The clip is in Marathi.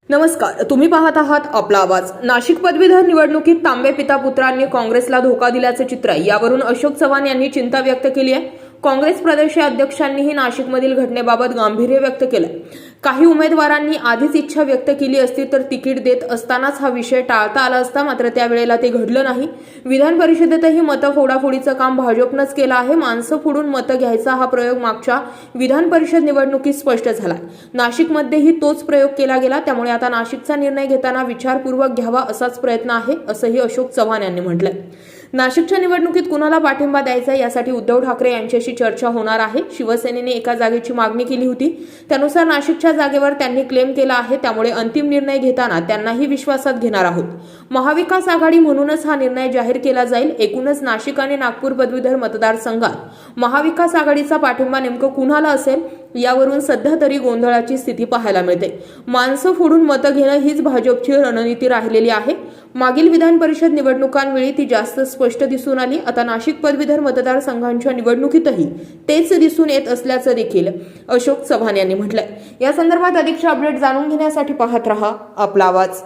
नमस्कार, तुम्ही पाहत आहात आपला आवाज। नाशिक पदवीधर निवडणुकीत तांबे पिता पुत्रांनी काँग्रेसला धोका दिल्याचे चित्र आहे। यावरून अशोक चव्हाण यांनी चिंता व्यक्त केली आहे। काँग्रेस प्रदेशाध्यक्षांनीही नाशिकमधील घटनेबाबत गांभीर्य व्यक्त केलं। काही उमेदवारांनी आधीच इच्छा व्यक्त केली असती तर तिकीट देत असतानाच हा विषय टाळता आला असता, मात्र त्यावेळेला ते घडलं नाही। विधान परिषदेतही मतं फोडाफोडीचं काम भाजपनंच केलं आहे। माणसं फोडून मतं घ्यायचा हा प्रयोग मागच्या विधान परिषद निवडणुकीत स्पष्ट झाला। नाशिकमध्येही तोच प्रयोग केला गेला, त्यामुळे आता नाशिकचा निर्णय घेताना विचारपूर्वक घ्यावा असाच प्रयत्न आहे, असंही अशोक चव्हाण यांनी म्हटलंय। नाशिकच्या निवडणुकीत कुणाला पाठिंबा द्यायचा यासाठी उद्धव ठाकरे यांच्याशी चर्चा होणार आहे। शिवसेनेने एका जागेची मागणी केली होती, त्यानुसार नाशिकच्या जागेवर त्यांनी क्लेम केला आहे, त्यामुळे अंतिम निर्णय घेताना त्यांनाही विश्वासात घेणार आहोत। महाविकास आघाडी म्हणूनच हा निर्णय जाहीर केला जाईल। एकूणच नाशिक आणि नागपूर पदवीधर मतदारसंघात महाविकास आघाडीचा पाठिंबा नेमकं कुणाला असेल यावरून सध्या तरी गोंधळाची स्थिती पाहायला मिळते। माणसं फोडून मतं घेणं हीच भाजपची रणनीती राहिलेली आहे। मागील विधान परिषद निवडणुकांवेळी ती जास्त स्पष्ट दिसून आली। आता नाशिक पदवीधर मतदारसंघांच्या निवडणुकीतही तेच दिसून येत असल्याचं देखील अशोक चव्हाण यांनी म्हटलंय। या संदर्भात अधिकचे अपडेट जाणून घेण्यासाठी पाहत रहा आपला आवाज।